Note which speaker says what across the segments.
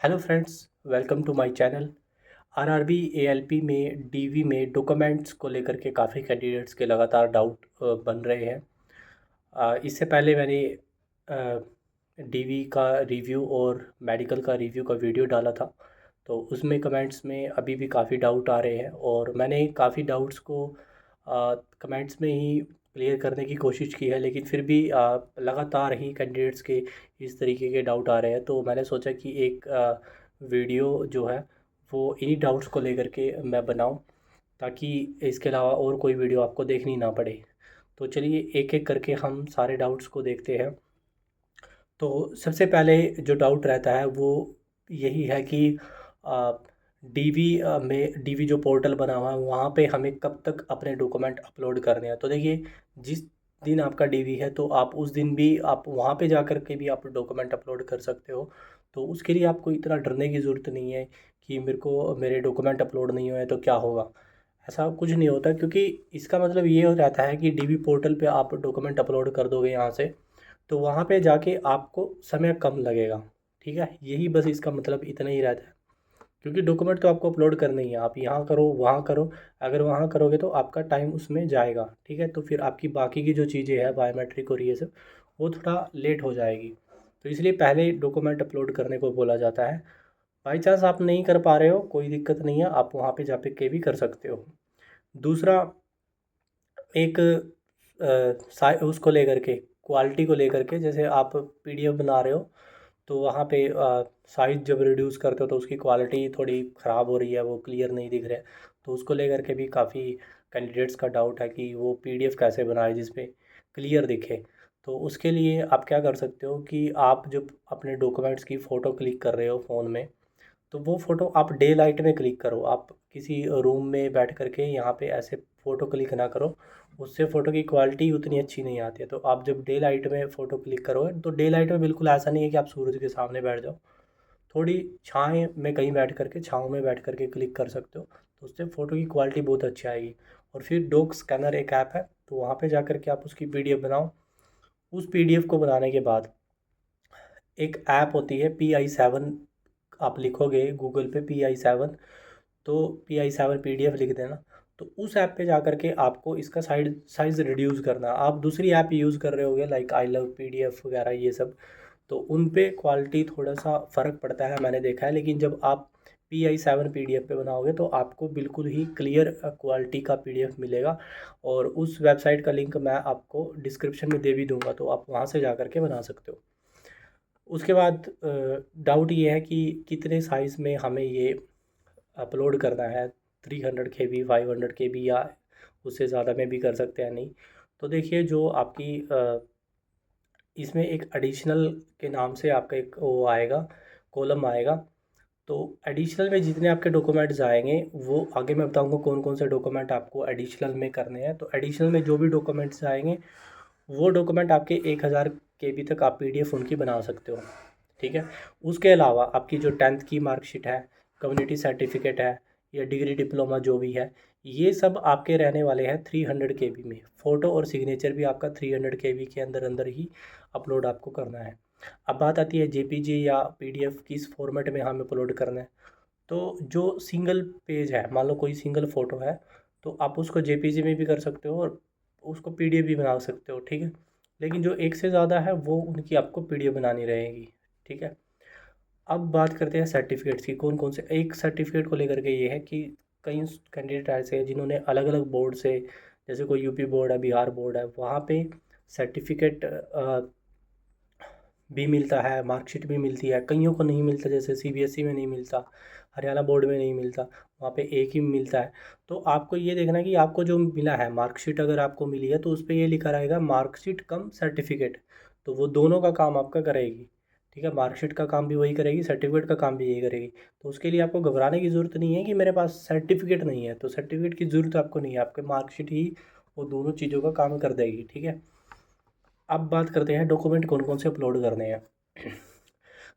Speaker 1: Hello friends, welcome to my channel. RRB ALP में DV में documents को लेकर के काफ़ी कैंडिडेट्स के लगातार डाउट बन रहे हैं। इससे पहले मैंने डीवी का रिव्यू और मेडिकल का रिव्यू का वीडियो डाला था, तो उसमें कमेंट्स में अभी भी काफ़ी डाउट आ रहे हैं और मैंने काफ़ी डाउट्स को कमेंट्स में ही क्लियर करने की कोशिश की है, लेकिन फिर भी लगातार ही कैंडिडेट्स के इस तरीके के डाउट आ रहे हैं। तो मैंने सोचा कि एक वीडियो जो है वो इन्हीं डाउट्स को लेकर के मैं बनाऊं, ताकि इसके अलावा और कोई वीडियो आपको देखनी ना पड़े। तो चलिए एक एक करके हम सारे डाउट्स को देखते हैं। तो सबसे पहले जो डाउट रहता है वो यही है कि डीवी में डीवी जो पोर्टल बना हुआ है वहाँ पे हमें कब तक अपने डॉक्यूमेंट अपलोड करने हैं। तो देखिए, जिस दिन आपका डीवी है तो आप उस दिन भी आप वहाँ पे जा कर के भी आप डॉक्यूमेंट अपलोड कर सकते हो। तो उसके लिए आपको इतना डरने की ज़रूरत नहीं है कि मेरे डॉक्यूमेंट अपलोड नहीं हुए तो क्या होगा। ऐसा कुछ नहीं होता, क्योंकि इसका मतलब ये हो जाता है कि डीवी पोर्टल पे आप डॉक्यूमेंट अपलोड कर दोगे यहाँ से, तो वहाँ पे जाके आपको समय कम लगेगा। ठीक है, यही बस इसका मतलब इतना ही रहता है, क्योंकि डॉक्यूमेंट तो आपको अपलोड करना ही है। आप यहाँ करो वहाँ करो, अगर वहाँ करोगे तो आपका टाइम उसमें जाएगा। ठीक है, तो फिर आपकी बाकी की जो चीज़ें हैं बायोमेट्रिक और ये सब, वो थोड़ा लेट हो जाएगी। तो इसलिए पहले डॉक्यूमेंट अपलोड करने को बोला जाता है। बाई चांस आप नहीं कर पा रहे हो, कोई दिक्कत नहीं है, आप वहाँ पे जा के भी कर सकते हो। दूसरा, एक उसको लेकर के, क्वालिटी को लेकर के, जैसे आप पीडीएफ बना रहे हो तो वहाँ पे साइज़ जब रिड्यूस करते हो तो उसकी क्वालिटी थोड़ी ख़राब हो रही है, वो क्लियर नहीं दिख रहा है। तो उसको लेकर के भी काफ़ी कैंडिडेट्स का डाउट है कि वो पीडीएफ कैसे बनाए जिसपे क्लियर दिखे। तो उसके लिए आप क्या कर सकते हो कि आप जब अपने डॉक्यूमेंट्स की फ़ोटो क्लिक कर रहे हो फ़ोन में, तो वो फ़ोटो आप डे लाइट में क्लिक करो। आप किसी रूम में बैठ कर के यहाँ पे ऐसे फ़ोटो क्लिक ना करो, उससे फ़ोटो की क्वालिटी उतनी अच्छी नहीं आती है। तो आप जब डे लाइट में फ़ोटो क्लिक करोगे, तो डे लाइट में बिल्कुल ऐसा नहीं है कि आप सूरज के सामने बैठ जाओ, थोड़ी छाँव में कहीं बैठ कर के, छाँव में बैठ कर के क्लिक कर सकते हो, तो उससे फ़ोटो की क्वालिटी बहुत अच्छी आएगी। और फिर डॉक स्कैनर एक ऐप है, तो वहाँ पे जा कर के आप उसकी पीडीएफ बनाओ। उस पीडीएफ को बनाने के बाद एक ऐप होती है PI7, आप लिखोगे गूगल पे PI7, तो PI7 पीडीएफ लिख देना। तो उस ऐप पे जा कर के आपको इसका साइज़ रिड्यूस करना। आप दूसरी ऐप यूज़ कर रहे होगे लाइक आई लव पीडीएफ वगैरह ये सब, तो उन पे क्वालिटी थोड़ा सा फ़र्क पड़ता है, मैंने देखा है। लेकिन जब आप PI7 पीडीएफ पे बनाओगे तो आपको बिल्कुल ही क्लियर क्वालिटी का पीडीएफ मिलेगा। और उस वेबसाइट का लिंक मैं आपको डिस्क्रिप्शन में दे भी दूंगा, तो आप वहाँ से जा कर के बना सकते हो। उसके बाद डाउट ये है कि कितने साइज़ में हमें ये अपलोड करना है, 300 KB, 500 KB, या उससे ज़्यादा में भी कर सकते हैं नहीं। तो देखिए, जो आपकी इसमें एक एडिशनल के नाम से आपका एक वो आएगा, कॉलम आएगा। तो एडिशनल में जितने आपके डॉक्यूमेंट्स आएंगे, वो आगे मैं बताऊंगा कौन कौन से डॉक्यूमेंट आपको एडिशनल में करने हैं। तो एडिशनल में जो भी डॉक्यूमेंट्स आएंगे, वो डॉक्यूमेंट आपके 1000 KB तक आप पीडीएफ उनकी बना सकते हो। ठीक है, उसके अलावा आपकी जो 10th की मार्कशीट है, कम्युनिटी सर्टिफिकेट है, या डिग्री डिप्लोमा जो भी है, ये सब आपके रहने वाले हैं 300 KB में। फ़ोटो और सिग्नेचर भी आपका 300 KB के अंदर अंदर ही अपलोड आपको करना है। अब बात आती है जेपीजी या पीडीएफ किस फॉर्मेट में हमें अपलोड करना है। तो जो सिंगल पेज है, मान लो कोई सिंगल फ़ोटो है, तो आप उसको जेपीजी में भी कर सकते हो और उसको पीडीएफ भी बना सकते हो। ठीक है, लेकिन जो एक से ज़्यादा है वो उनकी आपको पीडीएफ बनानी रहेगी। ठीक है, अब बात करते हैं सर्टिफिकेट्स की। कौन कौन से, एक सर्टिफिकेट को लेकर के ये है कि कई कैंडिडेट ऐसे हैं जिन्होंने अलग अलग बोर्ड से, जैसे कोई यूपी बोर्ड है, बिहार बोर्ड है, वहाँ पे सर्टिफिकेट भी मिलता है, मार्कशीट भी मिलती है। कईयों को नहीं मिलता, जैसे सीबीएसई में नहीं मिलता, हरियाणा बोर्ड में नहीं मिलता, वहाँ पे एक ही मिलता है। तो आपको ये देखना है कि आपको जो मिला है मार्कशीट, अगर आपको मिली है तो उस पर ये लिखा रहेगा मार्कशीट कम सर्टिफिकेट, तो वो दोनों का काम आपका करेगी। ठीक है, मार्कशीट का काम भी वही करेगी, सर्टिफिकेट का काम भी यही करेगी। तो उसके लिए आपको घबराने की ज़रूरत नहीं है कि मेरे पास सर्टिफिकेट नहीं है, तो सर्टिफिकेट की ज़रूरत आपको नहीं है, आपके मार्कशीट ही वो दोनों चीज़ों का काम कर देगी। ठीक है, अब बात करते हैं डॉक्यूमेंट कौन कौन से अपलोड करने हैं।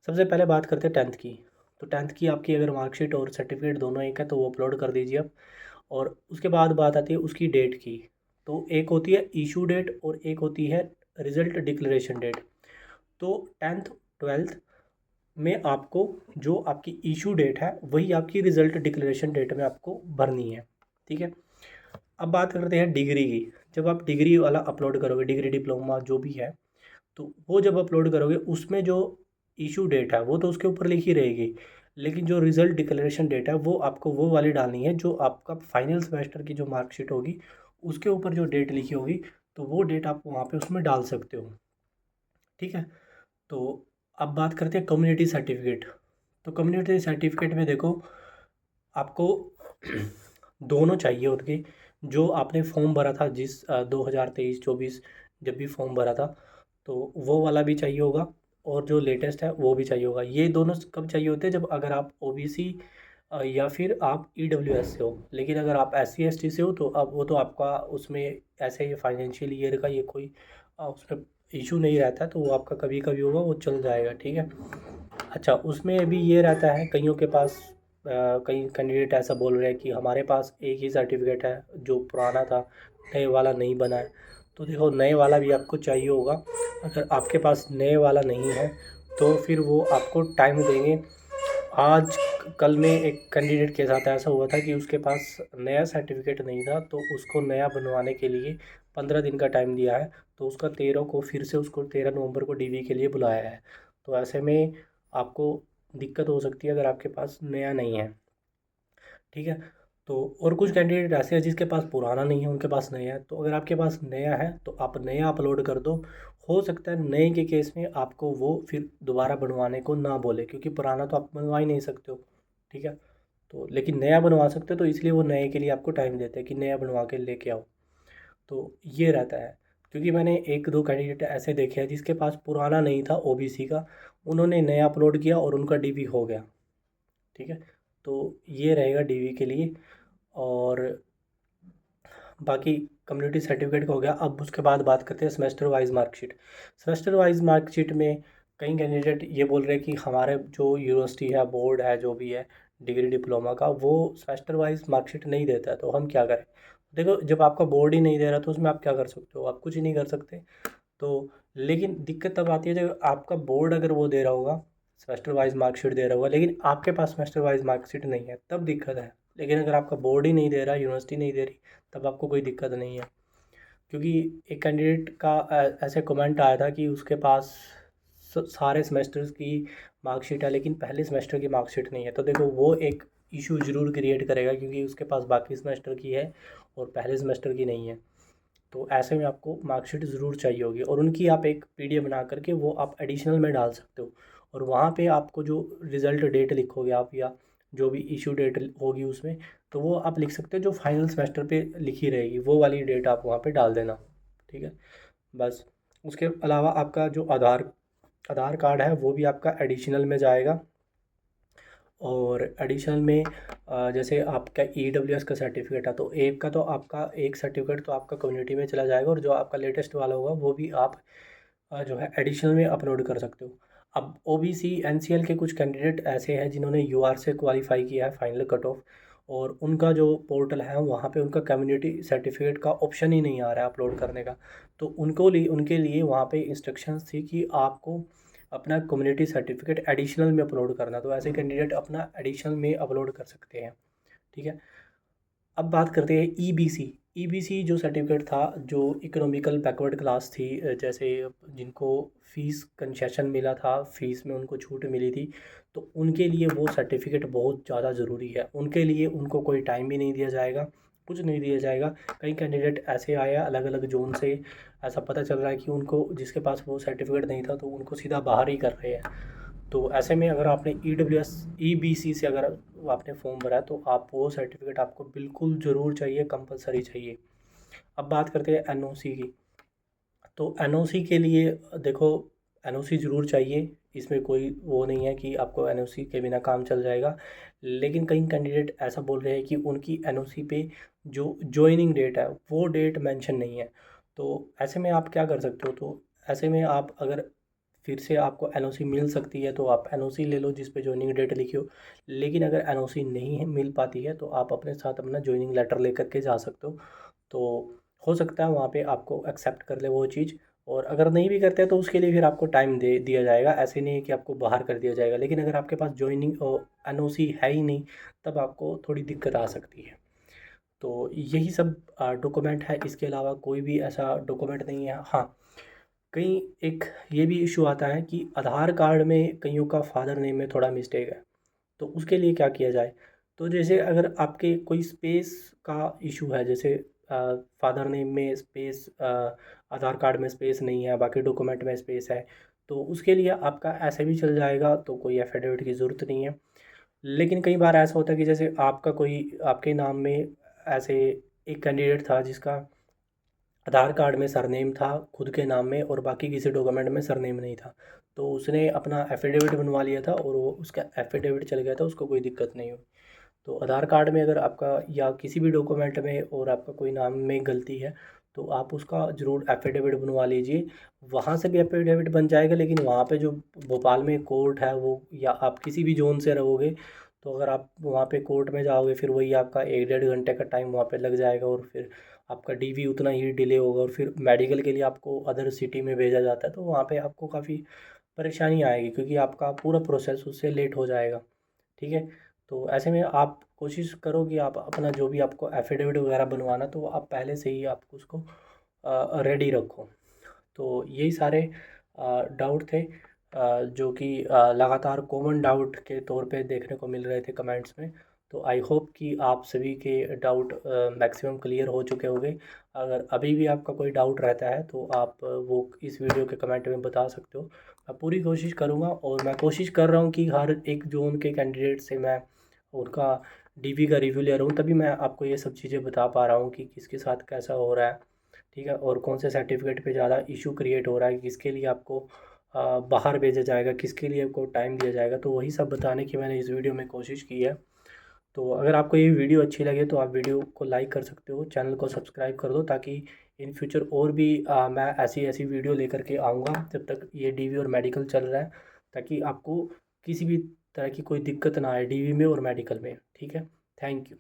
Speaker 1: सबसे पहले बात करते हैं 10th की। तो 10th की आपकी अगर मार्कशीट और सर्टिफिकेट दोनों एक है तो वो अपलोड कर दीजिए आप। और उसके बाद बात आती है उसकी डेट की। तो एक होती है इशू डेट और एक होती है रिजल्ट डिक्लेरेशन डेट। तो 10th, 12th में आपको जो आपकी इशू डेट है वही आपकी रिज़ल्ट डिक्लेरेशन डेट में आपको भरनी है। ठीक है। अब बात करते हैं डिग्री की। जब आप डिग्री वाला अपलोड करोगे, डिग्री डिप्लोमा जो भी है, तो वो जब अपलोड करोगे उसमें जो इशू डेट है वो तो उसके ऊपर लिखी रहेगी, लेकिन जो रिज़ल्ट डिक्लेरेशन डेट है वो आपको वो वाली डालनी है जो आपका फाइनल सेमेस्टर की जो मार्कशीट होगी उसके ऊपर जो डेट लिखी होगी, तो वो डेट आप वहाँ पे उसमें डाल सकते हो। ठीक है। तो अब बात करते हैं कम्युनिटी सर्टिफिकेट। तो कम्युनिटी सर्टिफिकेट में देखो, आपको दोनों चाहिए होंगे। जो आपने फॉर्म भरा था, जिस 2023-24 जब भी फॉर्म भरा था, तो वो वाला भी चाहिए होगा, और जो लेटेस्ट है वो भी चाहिए होगा। ये दोनों कब चाहिए होते हैं? जब अगर आप ओबीसी या फिर आप ईडब्ल्यूएस से हो। लेकिन अगर आप एससी एसटी से हो तो अब वो तो आपका उसमें ऐसे ये फाइनेंशियल ईयर का ये कोई उसमें इशू नहीं रहता, तो वो आपका कभी कभी होगा, वो चल जाएगा। ठीक है। अच्छा, उसमें अभी ये रहता है कईयों के पास, कई कैंडिडेट ऐसा बोल रहे हैं कि हमारे पास एक ही सर्टिफिकेट है जो पुराना था, नए वाला नहीं बना है। तो देखो, नए वाला भी आपको चाहिए होगा। अगर आपके पास नए वाला नहीं है तो फिर वो आपको टाइम देंगे। आज कल में एक कैंडिडेट के साथ ऐसा हुआ था कि उसके पास नया सर्टिफिकेट नहीं था, तो उसको नया बनवाने के लिए 15 दिन का टाइम दिया है। तो उसका 13 को फिर से उसको 13 नवंबर को डीवी के लिए बुलाया है। तो ऐसे में आपको दिक्कत हो सकती है अगर आपके पास नया नहीं है। ठीक है। तो और कुछ कैंडिडेट ऐसे हैं जिसके पास पुराना नहीं है, उनके पास नया है। तो अगर आपके पास नया है तो आप नया अपलोड कर दो। हो सकता है नए के केस में आपको वो फिर दोबारा बनवाने को ना बोले, क्योंकि पुराना तो आप बनवा ही नहीं सकते हो। ठीक है। तो लेकिन नया बनवा सकते हो, तो इसलिए वो नए के लिए आपको टाइम देते हैं कि नया बनवा के लेके आओ। तो ये रहता है। क्योंकि मैंने एक दो कैंडिडेट ऐसे देखे हैं जिसके पास पुराना नहीं था ओबीसी का, उन्होंने नया अपलोड किया और उनका डीवी हो गया। ठीक है। तो ये रहेगा डीवी के लिए। और बाकी कम्युनिटी सर्टिफिकेट का हो गया। अब उसके बाद बात करते हैं semester wise marksheet. Semester wise marksheet में कई कैंडिडेट ये बोल रहे हैं कि हमारे जो यूनिवर्सिटी है, बोर्ड है, जो भी है डिग्री डिप्लोमा का, वो सेमेस्टर वाइज मार्कशीट नहीं देता है। तो हम क्या करें? देखो, जब आपका बोर्ड ही नहीं दे रहा तो उसमें आप क्या कर सकते हो? आप कुछ ही नहीं कर सकते। तो लेकिन दिक्कत तब आती है जब आपका बोर्ड अगर वो दे रहा होगा, सेमेस्टर वाइज मार्कशीट दे रहा होगा, लेकिन आपके पास सेमेस्टर वाइज मार्कशीट नहीं है, तब दिक्कत है। लेकिन अगर आपका बोर्ड ही नहीं दे रहा, यूनिवर्सिटी नहीं दे रही, तब आपको कोई दिक्कत नहीं है। क्योंकि एक कैंडिडेट का ऐसे कमेंट आया था कि उसके पास सारे सेमेस्टर्स की मार्कशीट है लेकिन पहले सेमेस्टर की मार्कशीट नहीं है। तो देखो, वो एक इशू ज़रूर क्रिएट करेगा, क्योंकि उसके पास बाकी सेमेस्टर की है और पहले सेमेस्टर की नहीं है। तो ऐसे में आपको मार्कशीट ज़रूर चाहिए होगी, और उनकी आप एक पीडीएफ बना करके वो आप एडिशनल में डाल सकते हो। और वहाँ पे आपको जो रिज़ल्ट डेट लिखोगे आप, या जो भी इशू डेट होगी उसमें, तो वो आप लिख सकते हो जो फाइनल सेमेस्टर पे लिखी रहेगी, वो वाली डेट आप वहाँ पे डाल देना। ठीक है। बस। उसके अलावा आपका जो आधार आधार कार्ड है वो भी आपका एडिशनल में जाएगा। और एडिशनल में जैसे आपका ईडब्ल्यूएस का सर्टिफिकेट है, तो एक का तो आपका एक सर्टिफिकेट तो आपका कम्युनिटी में चला जाएगा, और जो आपका लेटेस्ट वाला होगा वो भी आप जो है एडिशनल में अपलोड कर सकते हो। अब ओबीसी एनसीएल के कुछ कैंडिडेट ऐसे हैं जिन्होंने यूआर से क्वालिफाई किया है फाइनल कट ऑफ, और उनका जो पोर्टल है वहाँ पे उनका कम्युनिटी सर्टिफिकेट का ऑप्शन ही नहीं आ रहा है अपलोड करने का। तो उनके लिए वहाँ पे इंस्ट्रक्शंस थी कि आपको अपना कम्युनिटी सर्टिफिकेट एडिशनल में अपलोड करना। तो ऐसे कैंडिडेट अपना एडिशनल में अपलोड कर सकते हैं। ठीक है। अब बात करते हैं ईबीसी। ईबीसी जो सर्टिफिकेट था, जो इकोनॉमिकल बैकवर्ड क्लास थी, जैसे जिनको फ़ीस कंसेशन मिला था, फ़ीस में उनको छूट मिली थी, तो उनके लिए वो सर्टिफिकेट बहुत ज़्यादा ज़रूरी है। उनके लिए उनको कोई टाइम भी नहीं दिया जाएगा, कुछ नहीं दिया जाएगा। कई कैंडिडेट ऐसे आए हैं अलग अलग जोन से, ऐसा पता चल रहा है कि उनको, जिसके पास वो सर्टिफिकेट नहीं था, तो उनको सीधा बाहर ही कर रहे हैं। तो ऐसे में अगर आपने ईडब्ल्यूएस ईबीसी से अगर आपने फॉर्म भरा है, तो आप वो सर्टिफिकेट आपको बिल्कुल ज़रूर चाहिए, कंपलसरी चाहिए। अब बात करते हैं एनओसी की। तो एनओसी के लिए देखो, एनओसी ज़रूर चाहिए, इसमें कोई वो नहीं है कि आपको एनओसी के बिना काम चल जाएगा। लेकिन कई कैंडिडेट ऐसा बोल रहे हैं कि उनकी एनओसी पे जो जॉइनिंग डेट है वो डेट मेंशन नहीं है। तो ऐसे में आप क्या कर सकते हो? तो ऐसे में आप अगर फिर से आपको एनओसी मिल सकती है तो आप एनओसी ले लो जिस पे जॉइनिंग डेट लिखी हो। लेकिन अगर एनओसी नहीं है, मिल पाती है, तो आप अपने साथ अपना जॉइनिंग लेटर लेकर के जा सकते हो। तो हो सकता है वहाँ पे आपको एक्सेप्ट कर ले वो चीज़। और अगर नहीं भी करते हैं तो उसके लिए फिर आपको टाइम दे दिया जाएगा, ऐसे नहीं है कि आपको बाहर कर दिया जाएगा। लेकिन अगर आपके पास जॉइनिंग एनओसी है ही नहीं, तब आपको थोड़ी दिक्कत आ सकती है। तो यही सब डॉक्यूमेंट है, इसके अलावा कोई भी ऐसा डॉक्यूमेंट नहीं है। हाँ, कहीं एक ये भी इशू आता है कि आधार कार्ड में कईयों का फादर नेम में थोड़ा मिस्टेक है, तो उसके लिए क्या किया जाए। तो जैसे अगर आपके कोई स्पेस का इशू है, जैसे फादर नेम में स्पेस, आधार कार्ड में स्पेस नहीं है, बाकी डॉक्यूमेंट में स्पेस है, तो उसके लिए आपका ऐसे भी चल जाएगा, तो कोई एफिडेविट की ज़रूरत नहीं है। लेकिन कई बार ऐसा होता है कि जैसे आपका कोई आपके नाम में ऐसे एक कैंडिडेट था जिसका आधार कार्ड में सरनेम था खुद के नाम में और बाकी किसी डॉक्यूमेंट में सरनेम नहीं था, तो उसने अपना एफिडेविट बनवा लिया था और वो उसका एफिडेविट चल गया था, उसको कोई दिक्कत नहीं हुई। तो आधार कार्ड में अगर आपका या किसी भी डॉक्यूमेंट में और आपका कोई नाम में गलती है, तो आप उसका ज़रूर एफिडेविट बनवा लीजिए। वहाँ से भी एफिडेविट बन जाएगा, लेकिन वहाँ पे जो भोपाल में कोर्ट है वो, या आप किसी भी जोन से रहोगे, तो अगर आप वहाँ पे कोर्ट में जाओगे फिर वही आपका 1 डेढ़ घंटे का टाइम वहाँ पे लग जाएगा, और फिर आपका डीवी उतना ही डिले होगा, और फिर मेडिकल के लिए आपको अदर सिटी में भेजा जाता है, तो वहाँ पे आपको काफ़ी परेशानी आएगी, क्योंकि आपका पूरा प्रोसेस उससे लेट हो जाएगा। ठीक है। तो ऐसे में आप कोशिश करो कि आप अपना जो भी आपको एफिडेविट वगैरह बनवाना, तो आप पहले से ही आप उसको रेडी रखो। तो यही सारे डाउट थे, जो कि लगातार कॉमन डाउट के तौर पे देखने को मिल रहे थे कमेंट्स में। तो आई होप कि आप सभी के डाउट मैक्सिमम क्लियर हो चुके होंगे। अगर अभी भी आपका कोई डाउट रहता है तो आप वो इस वीडियो के कमेंट में बता सकते हो। मैं पूरी कोशिश करूँगा, और मैं कोशिश कर रहा हूँ कि हर एक जोन के कैंडिडेट से मैं उनका डीवी का रिव्यू ले रहा हूँ, तभी मैं आपको ये सब चीज़ें बता पा रहा हूँ कि किसके साथ कैसा हो रहा है। ठीक है। और कौन से सर्टिफिकेट पे ज़्यादा इशू क्रिएट हो रहा है, किसके लिए आपको बाहर भेजा जाएगा, किसके लिए आपको टाइम दिया जाएगा, तो वही सब बताने की मैंने इस वीडियो में कोशिश की है। तो अगर आपको ये वीडियो अच्छी लगे तो आप वीडियो को लाइक कर सकते हो, चैनल को सब्सक्राइब कर दो, ताकि इन फ्यूचर और भी मैं ऐसी ऐसी वीडियो लेकर के आऊँगा जब तक ये डीवी और मेडिकल चल रहा है, ताकि आपको किसी भी तरह की कोई दिक्कत ना आए डीवी में और मेडिकल में। ठीक है। Thank you.